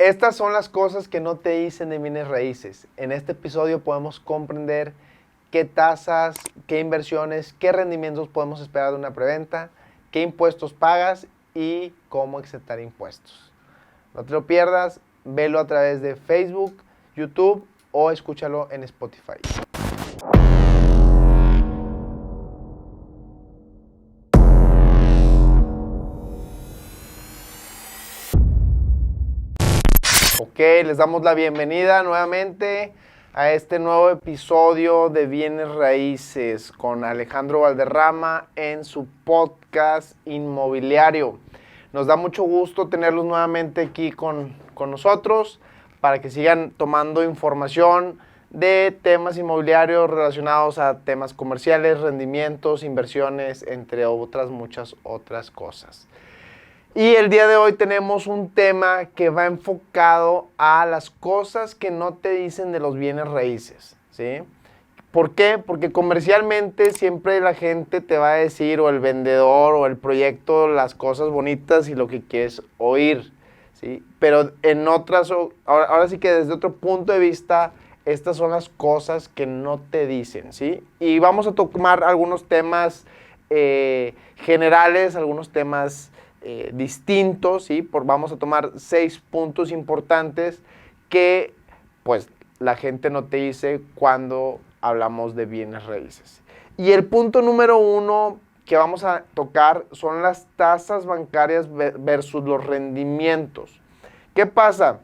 Estas son las cosas que no te dicen de bienes raíces. En este episodio podemos comprender qué tasas, qué inversiones, qué rendimientos podemos esperar de una preventa, qué impuestos pagas y cómo exentar impuestos. No te lo pierdas, velo a través de Facebook, YouTube o escúchalo en Spotify. Ok, les damos la bienvenida nuevamente a este nuevo episodio de Bienes Raíces con Alejandro Valderrama en su podcast inmobiliario. Nos da mucho gusto tenerlos nuevamente aquí con nosotros para que sigan tomando información de temas inmobiliarios relacionados a temas comerciales, rendimientos, inversiones, entre otras muchas otras cosas. Y el día de hoy tenemos un tema que va enfocado a las cosas que no te dicen de los bienes raíces, ¿sí? ¿Por qué? Porque comercialmente siempre la gente te va a decir, o el vendedor o el proyecto, las cosas bonitas y lo que quieres oír, ¿sí? Pero en otras, ahora sí que desde otro punto de vista, estas son las cosas que no te dicen, ¿sí? Y vamos a tomar algunos temas generales, algunos temas distintos, ¿sí? Vamos a tomar 6 puntos importantes que pues la gente no te dice cuando hablamos de bienes raíces. Y el punto número 1 que vamos a tocar son las tasas bancarias versus los rendimientos. ¿Qué pasa?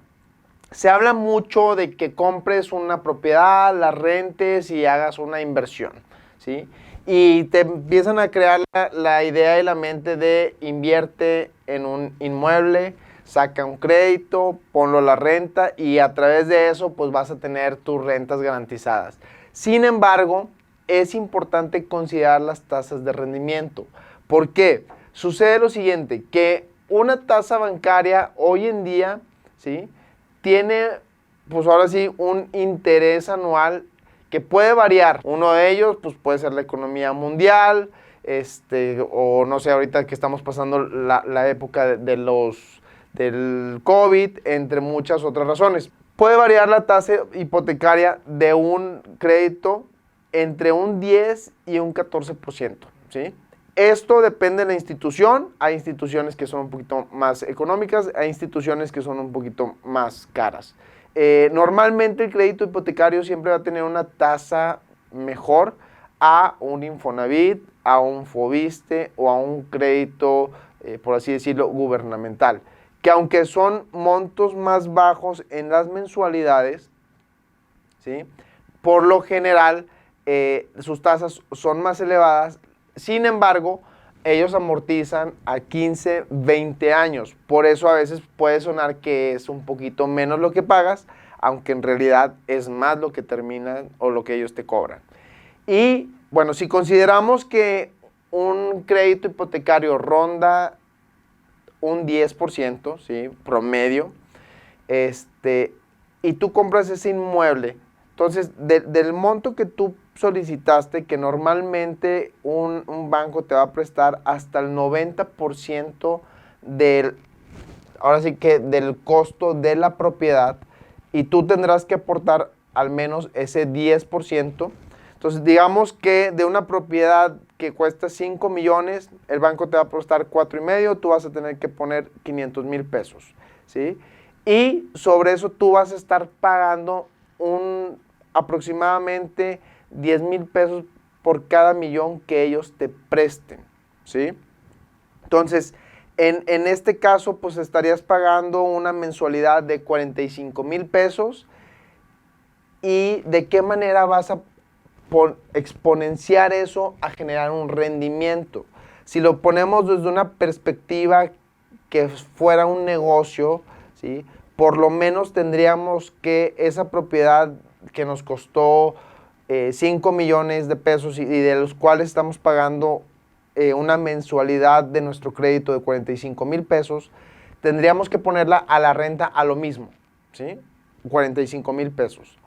Se habla mucho de que compres una propiedad, la rentes y hagas una inversión, ¿sí? Y te empiezan a crear la idea y la mente de invierte en un inmueble, saca un crédito, ponlo a la renta y a través de eso pues vas a tener tus rentas garantizadas. Sin embargo, es importante considerar las tasas de rendimiento. ¿Por qué? Sucede lo siguiente, que una tasa bancaria hoy en día, ¿sí?, tiene pues ahora sí un interés anual que puede variar. Uno de ellos pues puede ser la economía mundial, o no sé, ahorita que estamos pasando la época del COVID, entre muchas otras razones. Puede variar la tasa hipotecaria de un crédito entre un 10 y un 14%, ¿sí? Esto depende de la institución. Hay instituciones que son un poquito más económicas, hay instituciones que son un poquito más caras. Normalmente el crédito hipotecario siempre va a tener una tasa mejor a un Infonavit, a un Foviste o a un crédito, por así decirlo, gubernamental. Que aunque son montos más bajos en las mensualidades, ¿sí?, por lo general sus tasas son más elevadas. Sin embargo, ellos amortizan a 15, 20 años. Por eso a veces puede sonar que es un poquito menos lo que pagas, aunque en realidad es más lo que terminan o lo que ellos te cobran. Y bueno, si consideramos que un crédito hipotecario ronda un 10%, ¿sí?, promedio, y tú compras ese inmueble, entonces del monto que tú solicitaste, que normalmente un banco te va a prestar hasta el 90% ahora sí que del costo de la propiedad, y tú tendrás que aportar al menos ese 10%. Entonces digamos que de una propiedad que cuesta 5 millones, el banco te va a prestar 4.5, tú vas a tener que poner 500,000 pesos, ¿sí? Y sobre eso tú vas a estar pagando aproximadamente 10,000 pesos por cada millón que ellos te presten, ¿sí? Entonces, en este caso, pues estarías pagando una mensualidad de 45,000 pesos. ¿Y de qué manera vas a exponenciar eso a generar un rendimiento? Si lo ponemos desde una perspectiva que fuera un negocio, ¿sí?, por lo menos tendríamos que esa propiedad que nos costó 5 millones de pesos y de los cuales estamos pagando una mensualidad de nuestro crédito de 45,000 pesos, tendríamos que ponerla a la renta a lo mismo, ¿sí? 45,000 pesos.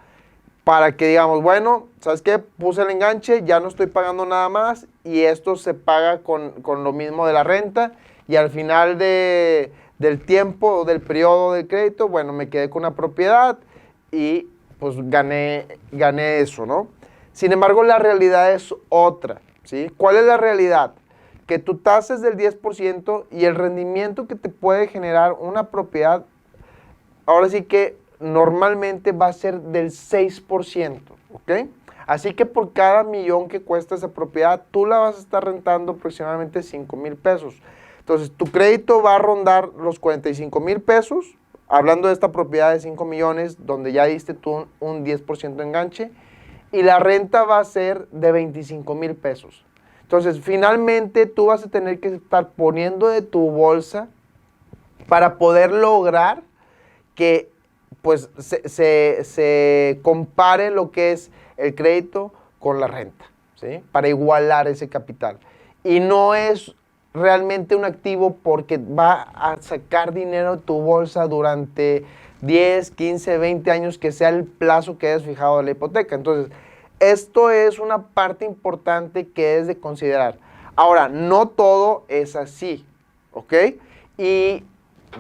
Para que digamos, bueno, ¿sabes qué? Puse el enganche, ya no estoy pagando nada más y esto se paga con lo mismo de la renta, y al final de del tiempo o del periodo de crédito, bueno, me quedé con una propiedad y pues gané eso, ¿no? Sin embargo, la realidad es otra, ¿sí? ¿Cuál es la realidad? Que tu tasa es del 10% y el rendimiento que te puede generar una propiedad, ahora sí que normalmente va a ser del 6%, ¿ok? Así que por cada millón que cuesta esa propiedad, tú la vas a estar rentando aproximadamente 5,000 pesos. Entonces, tu crédito va a rondar los 45,000 pesos, hablando de esta propiedad de 5 millones, donde ya diste tú un 10% de enganche, y la renta va a ser de 25,000 pesos. Entonces, finalmente, tú vas a tener que estar poniendo de tu bolsa para poder lograr que pues se compare lo que es el crédito con la renta, ¿sí? Para igualar ese capital. Y no es realmente un activo porque va a sacar dinero de tu bolsa durante 10, 15, 20 años, que sea el plazo que hayas fijado de la hipoteca. Entonces, esto es una parte importante que es de considerar. Ahora, no todo es así, ¿ok? Y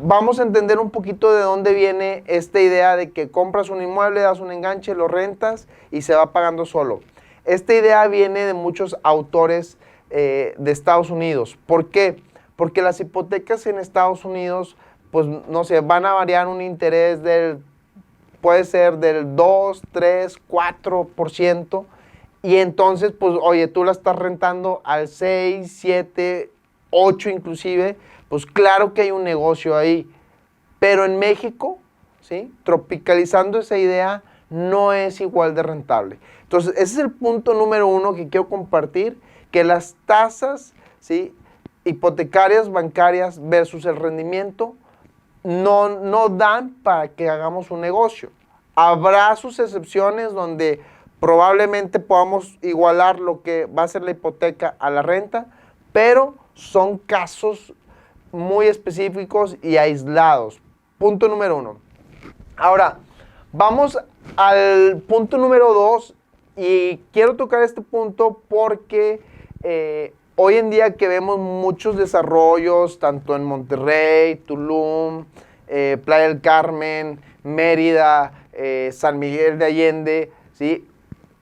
vamos a entender un poquito de dónde viene esta idea de que compras un inmueble, das un enganche, lo rentas y se va pagando solo. Esta idea viene de muchos autores de Estados Unidos. ¿Por qué? Porque las hipotecas en Estados Unidos, pues no sé, van a variar un interés puede ser del 2, 3, 4%. Y entonces, pues, oye, tú la estás rentando al 6, 7, 8 inclusive, pues claro que hay un negocio ahí. Pero en México, ¿sí? Tropicalizando esa idea, no es igual de rentable. Entonces, ese es el punto número 1 que quiero compartir, que las tasas, ¿sí? Hipotecarias, bancarias versus el rendimiento no dan para que hagamos un negocio. Habrá sus excepciones donde probablemente podamos igualar lo que va a ser la hipoteca a la renta, pero son casos muy específicos y aislados. Punto número 1. Ahora, vamos al punto número 2 y quiero tocar este punto porque hoy en día que vemos muchos desarrollos, tanto en Monterrey, Tulum, Playa del Carmen, Mérida, San Miguel de Allende, ¿sí?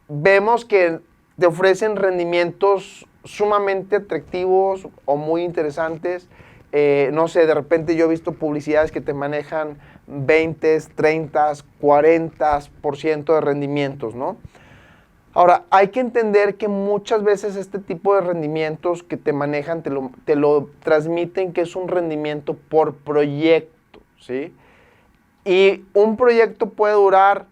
Vemos que te ofrecen rendimientos sumamente atractivos o muy interesantes. No sé, de repente yo he visto publicidades que te manejan 20, 30, 40% de rendimientos, ¿no? Ahora, hay que entender que muchas veces este tipo de rendimientos que te manejan te lo transmiten que es un rendimiento por proyecto, ¿sí? Y un proyecto puede durar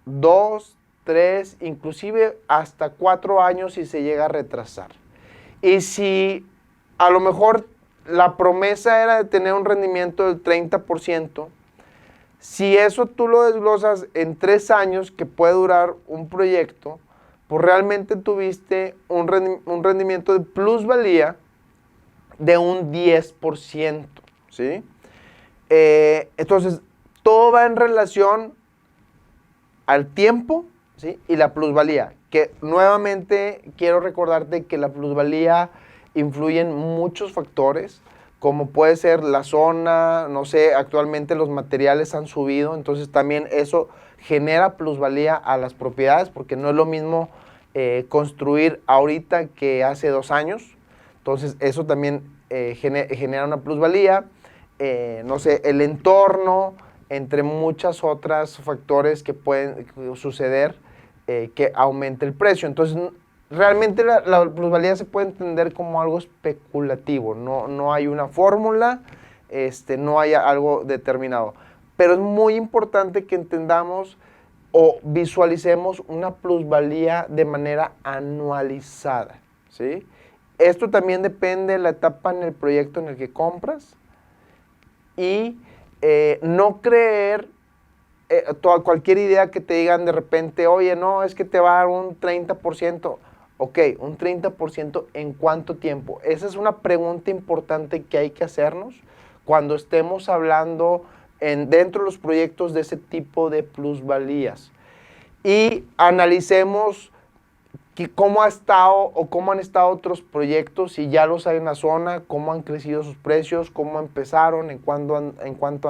2, 3, inclusive hasta 4 años si se llega a retrasar. Y si a lo mejor la promesa era de tener un rendimiento del 30%, si eso tú lo desglosas en 3 años que puede durar un proyecto, pues realmente tuviste un rendimiento de plusvalía de un 10%, ¿sí? Entonces, todo va en relación al tiempo, ¿sí? Y la plusvalía, que nuevamente quiero recordarte que la plusvalía influye en muchos factores, como puede ser la zona, no sé, actualmente los materiales han subido, entonces también eso genera plusvalía a las propiedades, porque no es lo mismo construir ahorita que hace 2 años, entonces eso también genera una plusvalía, no sé, el entorno, entre muchas otras factores que pueden suceder que aumente el precio. Entonces, realmente la plusvalía se puede entender como algo especulativo, no hay una fórmula, no hay algo determinado. Pero es muy importante que entendamos o visualicemos una plusvalía de manera anualizada, ¿sí? Esto también depende de la etapa en el proyecto en el que compras y no creer cualquier idea que te digan de repente, oye, no, es que te va a dar un 30%. Ok, un 30% ¿en cuánto tiempo? Esa es una pregunta importante que hay que hacernos cuando estemos hablando dentro de los proyectos de ese tipo de plusvalías. Y analicemos cómo ha estado o cómo han estado otros proyectos, si ya los hay en la zona, cómo han crecido sus precios, cómo empezaron, en cuánto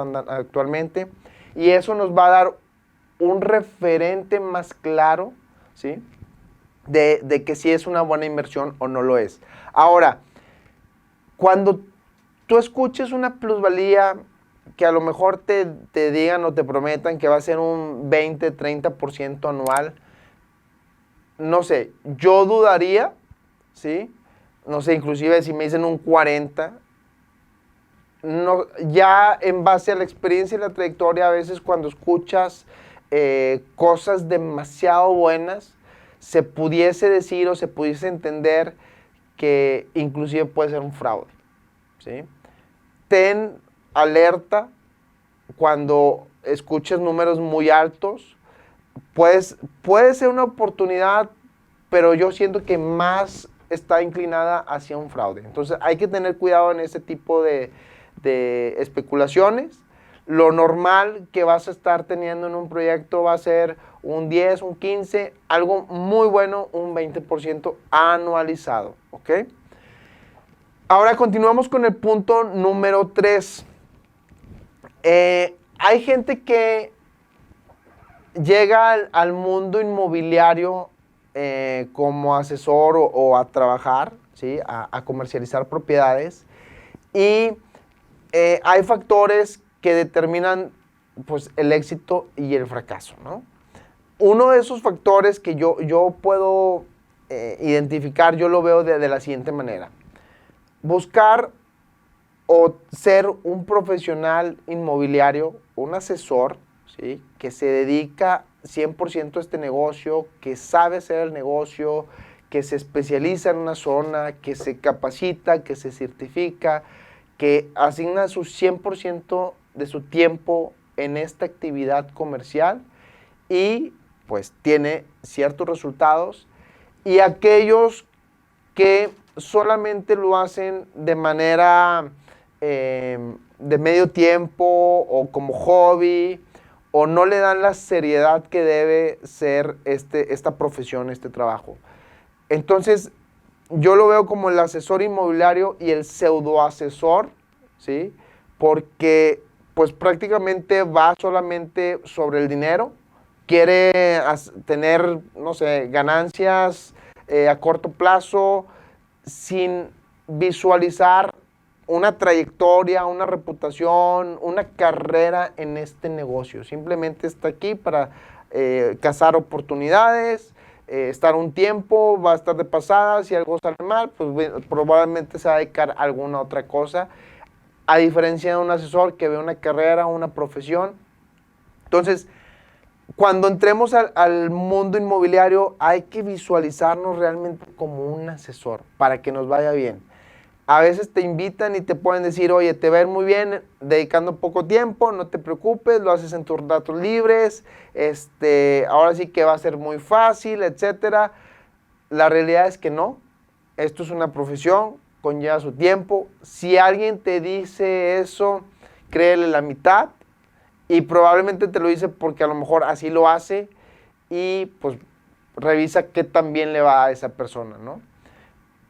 andan actualmente. Y eso nos va a dar un referente más claro, ¿sí? De que si es una buena inversión o no lo es. Ahora, cuando tú escuches una plusvalía que a lo mejor te digan o te prometan que va a ser un 20-30% anual, no sé, yo dudaría, ¿sí? No sé, inclusive si me dicen un 40%, no, ya en base a la experiencia y la trayectoria, a veces cuando escuchas cosas demasiado buenas, se pudiese decir o se pudiese entender que inclusive puede ser un fraude, ¿sí? Ten alerta cuando escuches números muy altos. Puede ser una oportunidad, pero yo siento que más está inclinada hacia un fraude. Entonces hay que tener cuidado en ese tipo de especulaciones. Lo normal que vas a estar teniendo en un proyecto va a ser un 10, un 15, algo muy bueno, un 20% anualizado, ¿ok? Ahora continuamos con el punto número 3. Hay gente que llega al mundo inmobiliario como asesor o a trabajar, ¿sí? A comercializar propiedades. Y hay factores que determinan pues, el éxito y el fracaso, ¿no? Uno de esos factores que yo puedo identificar, yo lo veo de la siguiente manera. Buscar o ser un profesional inmobiliario, un asesor, ¿sí? Que se dedica 100% a este negocio, que sabe hacer el negocio, que se especializa en una zona, que se capacita, que se certifica, que asigna su 100% de su tiempo en esta actividad comercial y pues tiene ciertos resultados, y aquellos que solamente lo hacen de manera de medio tiempo o como hobby, o no le dan la seriedad que debe ser esta profesión, este trabajo. Entonces, yo lo veo como el asesor inmobiliario y el pseudoasesor, ¿sí? Porque pues prácticamente va solamente sobre el dinero, quiere tener, no sé, ganancias a corto plazo, sin visualizar una trayectoria, una reputación, una carrera en este negocio. Simplemente está aquí para cazar oportunidades, estar un tiempo, va a estar de pasada. Si algo sale mal, pues probablemente se va a dedicar a alguna otra cosa, a diferencia de un asesor que ve una carrera, una profesión. Entonces, cuando entremos al mundo inmobiliario, hay que visualizarnos realmente como un asesor para que nos vaya bien. A veces te invitan y te pueden decir, oye, te va a ir muy bien dedicando poco tiempo, no te preocupes, lo haces en tus ratos libres, ahora sí que va a ser muy fácil, etcétera. La realidad es que no. Esto es una profesión, conlleva su tiempo. Si alguien te dice eso, créele la mitad, y probablemente te lo dice porque a lo mejor así lo hace, y pues revisa qué tan bien le va a esa persona, ¿no?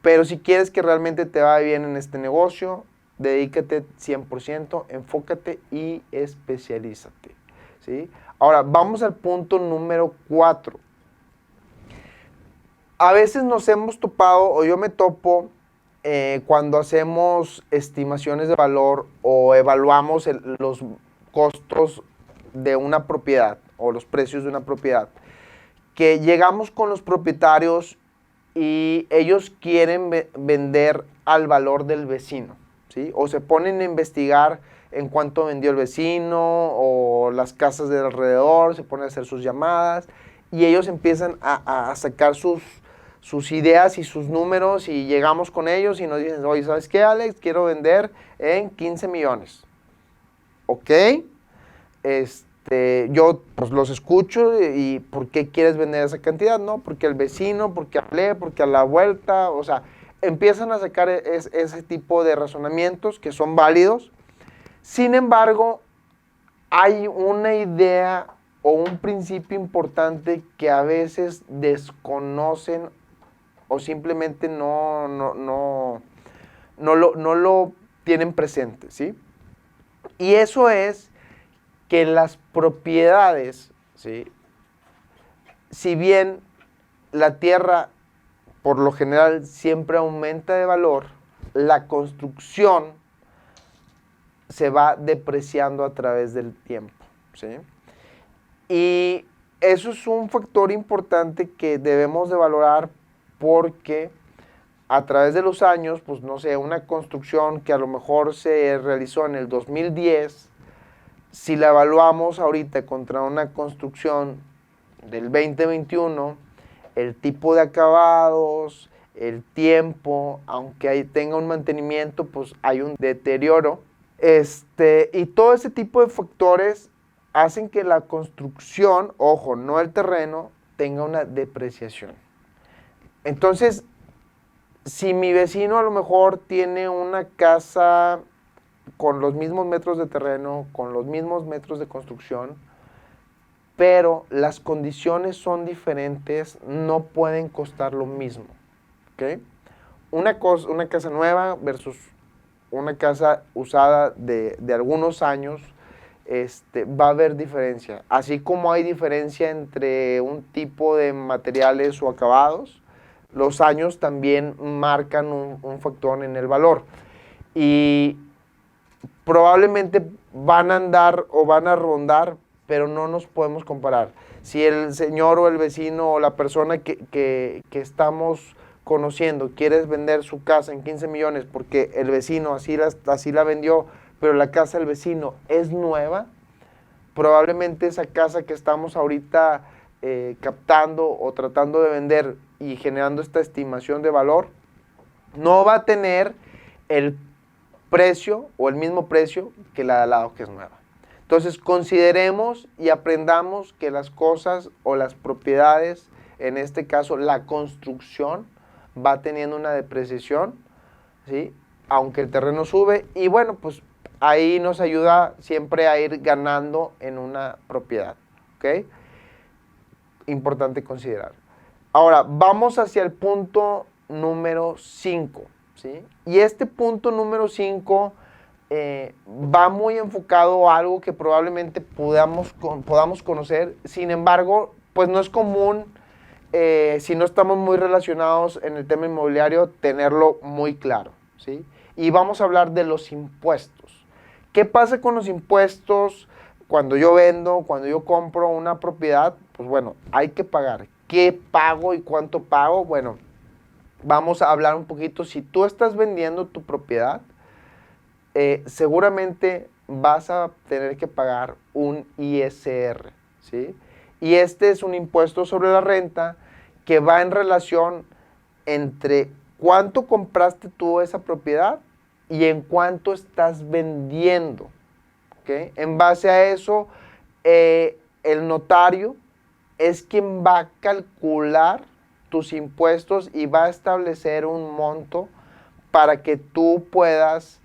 Pero si quieres que realmente te vaya bien en este negocio, dedícate 100%, enfócate y especialízate, ¿sí? Ahora, vamos al punto número 4. A veces nos hemos topado, o yo me topo, cuando hacemos estimaciones de valor o evaluamos los costos de una propiedad o los precios de una propiedad, que llegamos con los propietarios y ellos quieren vender al valor del vecino, ¿sí? O se ponen a investigar en cuánto vendió el vecino o las casas de alrededor, se ponen a hacer sus llamadas y ellos empiezan a sacar sus ideas y sus números, y llegamos con ellos y nos dicen, oye, ¿sabes qué, Alex? Quiero vender en 15 millones. ¿Ok? Yo pues los escucho y ¿por qué quieres vender esa cantidad? No, porque el vecino, porque hablé, porque a la vuelta, o sea, empiezan a sacar ese tipo de razonamientos que son válidos. Sin embargo, hay una idea o un principio importante que a veces desconocen o simplemente no lo tienen presente, ¿sí? Y eso es que las propiedades, ¿sí? Si bien la tierra por lo general siempre aumenta de valor, la construcción se va depreciando a través del tiempo, ¿sí? Y eso es un factor importante que debemos de valorar porque a través de los años, pues no sé, una construcción que a lo mejor se realizó en el 2010, si la evaluamos ahorita contra una construcción del 2021, el tipo de acabados, el tiempo, aunque tenga un mantenimiento, pues hay un deterioro. Y todo ese tipo de factores hacen que la construcción, ojo, no el terreno, tenga una depreciación. Entonces, si mi vecino a lo mejor tiene una casa con los mismos metros de terreno, con los mismos metros de construcción, pero las condiciones son diferentes, no pueden costar lo mismo, ¿ok? Una casa nueva versus una casa usada de algunos años, va a haber diferencia. Así como hay diferencia entre un tipo de materiales o acabados, los años también marcan un factor en el valor. Y probablemente van a andar o van a rondar, pero no nos podemos comparar. Si el señor o el vecino o la persona que estamos conociendo quiere vender su casa en 15 millones porque el vecino así la vendió, pero la casa del vecino es nueva, probablemente esa casa que estamos ahorita captando o tratando de vender y generando esta estimación de valor, no va a tener el precio o el mismo precio que la de al lado que es nueva. Entonces consideremos y aprendamos que las cosas o las propiedades, en este caso la construcción, va teniendo una depreciación, ¿sí? Aunque el terreno sube, y bueno, pues ahí nos ayuda siempre a ir ganando en una propiedad, ¿ok? Importante considerar. Ahora, vamos hacia el punto número 5, ¿sí? Y este punto número 5 va muy enfocado a algo que probablemente podamos conocer, sin embargo, pues no es común, si no estamos muy relacionados en el tema inmobiliario, tenerlo muy claro, ¿sí? Y vamos a hablar de los impuestos. ¿Qué pasa con los impuestos cuando yo vendo, cuando yo compro una propiedad? Pues bueno, hay que pagar. ¿Qué pago y cuánto pago? Bueno, vamos a hablar un poquito. Si tú estás vendiendo tu propiedad, seguramente vas a tener que pagar un ISR, ¿sí? Y este es un impuesto sobre la renta que va en relación entre cuánto compraste tú esa propiedad y en cuánto estás vendiendo, ¿ok? En base a eso, el notario es quien va a calcular tus impuestos y va a establecer un monto para que tú puedas,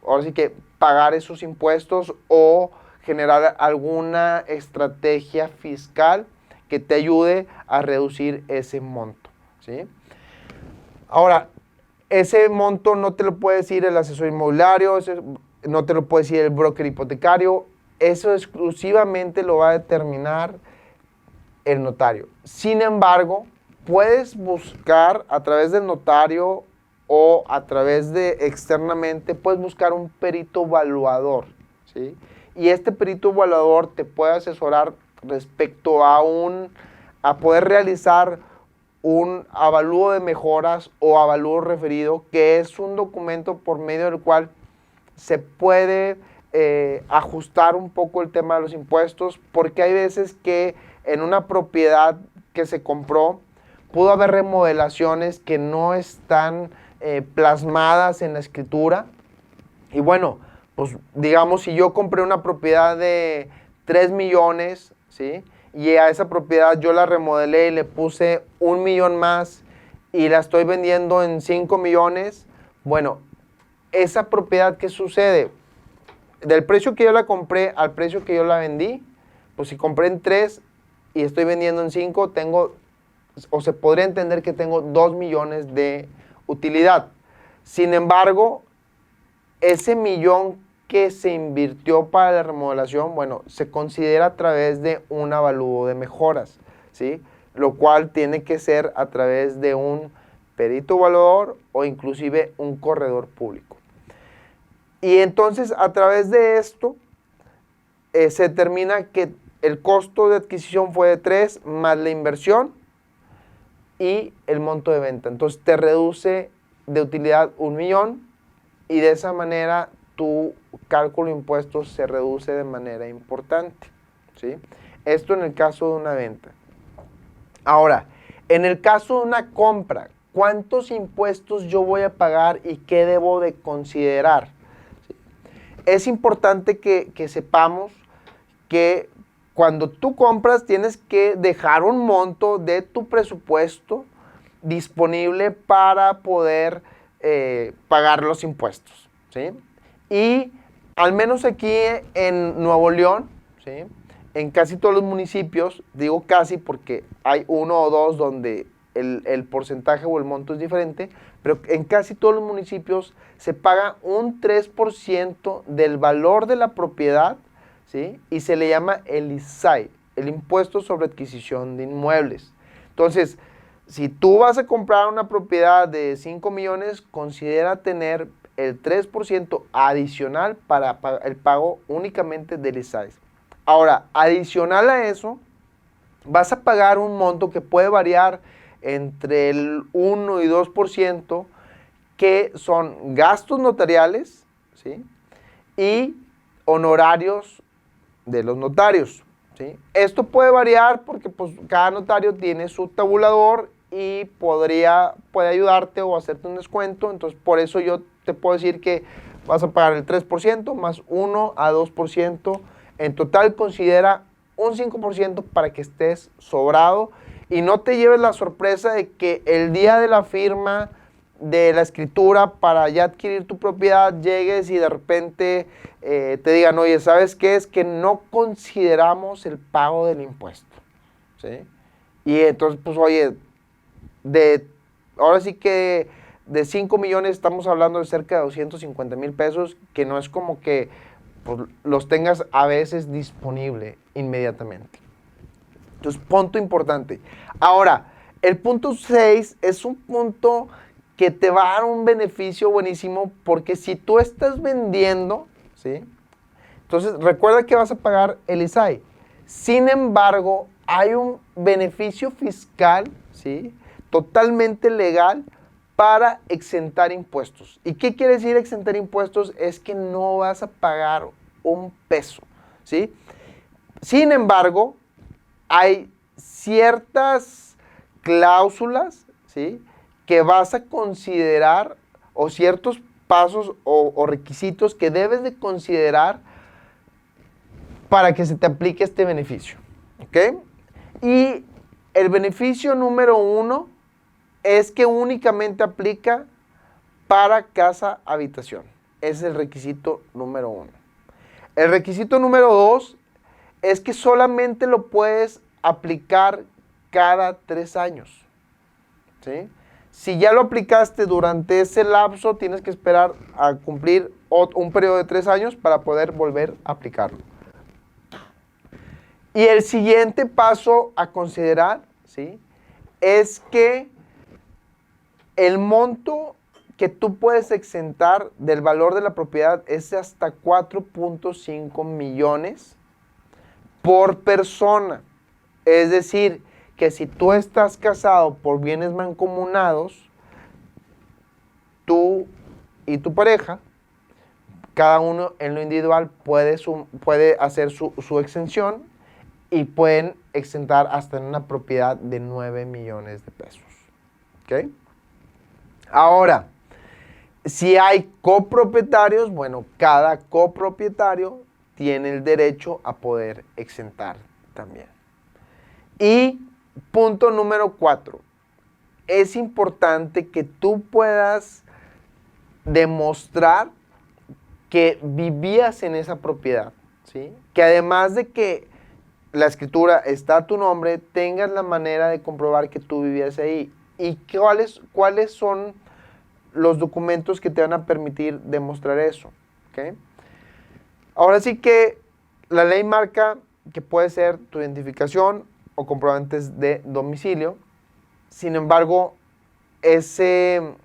ahora sí que pagar esos impuestos o generar alguna estrategia fiscal que te ayude a reducir ese monto, ¿sí? Ahora, ese monto no te lo puede decir el asesor inmobiliario, no te lo puede decir el broker hipotecario, eso exclusivamente lo va a determinar el notario. Sin embargo, puedes buscar a través del notario o a través de externamente, puedes buscar un perito evaluador, ¿sí? Y este perito evaluador te puede asesorar respecto a poder realizar un avalúo de mejoras o avalúo referido, que es un documento por medio del cual se puede ajustar un poco el tema de los impuestos, porque hay veces que en una propiedad que se compró pudo haber remodelaciones que no están plasmadas en la escritura. Y bueno, pues digamos, si yo compré una propiedad de 3 millones, ¿sí? Y a esa propiedad yo la remodelé y le puse 1 millón más y la estoy vendiendo en 5 millones, bueno, esa propiedad, ¿qué sucede? Del precio que yo la compré al precio que yo la vendí, pues si compré en 3 y estoy vendiendo en 5, tengo o se podría entender que tengo 2 millones de utilidad. Sin embargo, ese millón que se invirtió para la remodelación, bueno, se considera a través de un avalúo de mejoras, ¿sí? Lo cual tiene que ser a través de un perito evaluador o inclusive un corredor público. Y entonces, a través de esto, se determina que el costo de adquisición fue de 3 más la inversión y el monto de venta. Entonces, te reduce de utilidad 1 millón y de esa manera tu cálculo de impuestos se reduce de manera importante, ¿sí? Esto en el caso de una venta. Ahora, en el caso de una compra, ¿cuántos impuestos yo voy a pagar y qué debo de considerar? ¿Sí? Es importante que sepamos que cuando tú compras tienes que dejar un monto de tu presupuesto disponible para poder pagar los impuestos, ¿sí? Y al menos aquí en Nuevo León, ¿sí? En casi todos los municipios, digo casi porque hay uno o dos donde el porcentaje o el monto es diferente, pero en casi todos los municipios se paga un 3% del valor de la propiedad, ¿sí? Y se le llama el ISAI, el Impuesto sobre Adquisición de Inmuebles. Entonces, si tú vas a comprar una propiedad de 5 millones, considera tener el 3% adicional para el pago únicamente del ISAI. Ahora, adicional a eso, vas a pagar un monto que puede variar entre el 1 y 2%, que son gastos notariales, ¿sí? Y honorarios de los notarios, ¿sí? Esto puede variar porque pues, cada notario tiene su tabulador y puede ayudarte o hacerte un descuento. Entonces, por eso yo te puedo decir que vas a pagar el 3% más 1 a 2%. En total, considera un 5% para que estés sobrado y no te lleves la sorpresa de que el día de la firma de la escritura para ya adquirir tu propiedad llegues y de repente te digan, oye, ¿sabes qué? Es que no consideramos el pago del impuesto, ¿sí? Y entonces, pues, oye, ahora sí que de 5 millones estamos hablando de cerca de 250,000 pesos, que no es como que pues, los tengas a veces disponible inmediatamente. Entonces, punto importante. Ahora, el punto 6 es un punto que te va a dar un beneficio buenísimo porque si tú estás vendiendo, ¿sí? Entonces, recuerda que vas a pagar el ISAI. Sin embargo, hay un beneficio fiscal, ¿sí? Totalmente legal para exentar impuestos. ¿Y qué quiere decir exentar impuestos? Es que no vas a pagar un peso, ¿sí? Sin embargo, hay ciertas cláusulas, ¿sí? Que vas a considerar o ciertos pasos o requisitos que debes de considerar para que se te aplique este beneficio, ¿ok? Y el beneficio número 1 es que únicamente aplica para casa-habitación. Ese es el requisito número 1. El requisito número 2 es que solamente lo puedes aplicar cada 3 años, ¿sí? Si ya lo aplicaste durante ese lapso, tienes que esperar a cumplir un periodo de 3 años para poder volver a aplicarlo. Y el siguiente paso a considerar, ¿sí? Es que el monto que tú puedes exentar del valor de la propiedad es de hasta 4.5 millones por persona. Es decir, que si tú estás casado por bienes mancomunados, tú y tu pareja, cada uno en lo individual puede hacer su exención y pueden exentar hasta en una propiedad de 9 millones de pesos. ¿Ok? Ahora, si hay copropietarios, bueno, cada copropietario tiene el derecho a poder exentar también. Y punto número 4, es importante que tú puedas demostrar que vivías en esa propiedad, ¿sí? Que además de que la escritura está tu nombre, tengas la manera de comprobar que tú vivías ahí. ¿Y cuáles son los documentos que te van a permitir demostrar eso? ¿Okay? Ahora sí que la ley marca que puede ser tu identificación o comprobantes de domicilio. Sin embargo, ese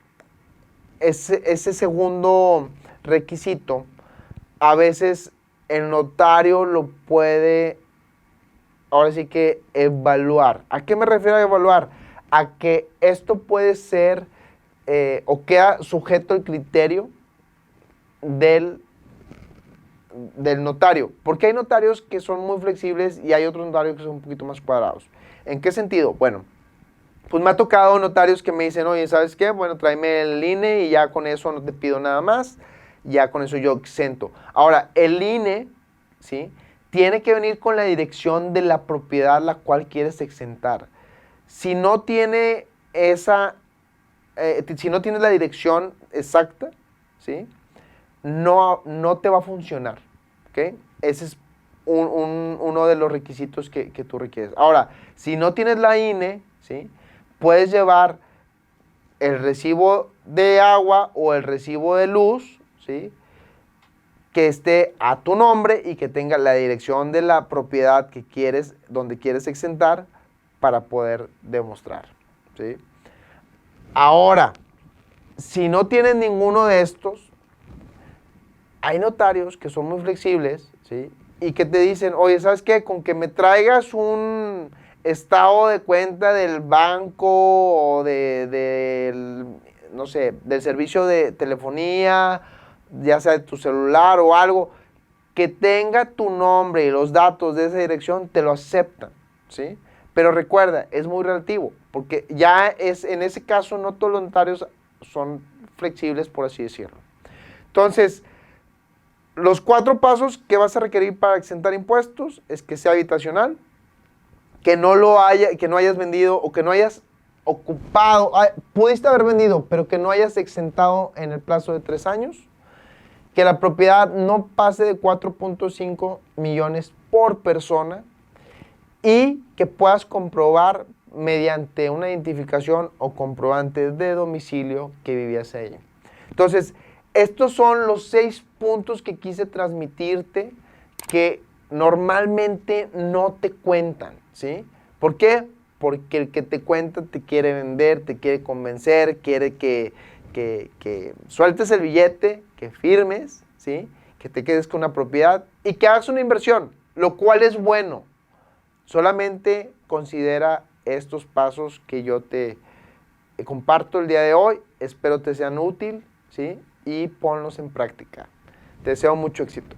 segundo requisito, a veces el notario lo puede, ahora sí que evaluar. ¿A qué me refiero a evaluar? A que esto puede ser o queda sujeto al criterio del notario. Porque hay notarios que son muy flexibles y hay otros notarios que son un poquito más cuadrados. ¿En qué sentido? Bueno, pues me ha tocado notarios que me dicen, oye, ¿sabes qué? Bueno, tráeme el INE y ya con eso no te pido nada más. Ya con eso yo exento. Ahora, el INE, ¿sí? Tiene que venir con la dirección de la propiedad la cual quieres exentar. Si no tiene si no tienes la dirección exacta, ¿sí? No te va a funcionar, ¿ok? Ese es uno de los requisitos que tú requieres. Ahora, si no tienes la INE, ¿sí? Puedes llevar el recibo de agua o el recibo de luz, ¿sí? Que esté a tu nombre y que tenga la dirección de la propiedad que quieres, donde quieres exentar, para poder demostrar, ¿sí? Ahora, si no tienes ninguno de estos, hay notarios que son muy flexibles, ¿sí? Y que te dicen, oye, ¿sabes qué? Con que me traigas un estado de cuenta del banco o no sé, del servicio de telefonía, ya sea de tu celular o algo, que tenga tu nombre y los datos de esa dirección, te lo aceptan, ¿sí? Pero recuerda, es muy relativo, porque ya en ese caso no todos los notarios son flexibles, por así decirlo. Entonces, los 4 pasos que vas a requerir para exentar impuestos es que sea habitacional, que no hayas vendido o que no hayas ocupado, pudiste haber vendido, pero que no hayas exentado en el plazo de 3 años, que la propiedad no pase de 4.5 millones por persona y que puedas comprobar mediante una identificación o comprobante de domicilio que vivías ahí. Entonces, estos son los 6 puntos que quise transmitirte que normalmente no te cuentan, ¿sí? ¿Por qué? Porque el que te cuenta te quiere vender, te quiere convencer, quiere que sueltes el billete, que firmes, ¿sí? Que te quedes con una propiedad y que hagas una inversión, lo cual es bueno. Solamente considera estos pasos que yo te comparto el día de hoy. Espero te sean útiles, ¿sí? Y ponlos en práctica. Te deseo mucho éxito.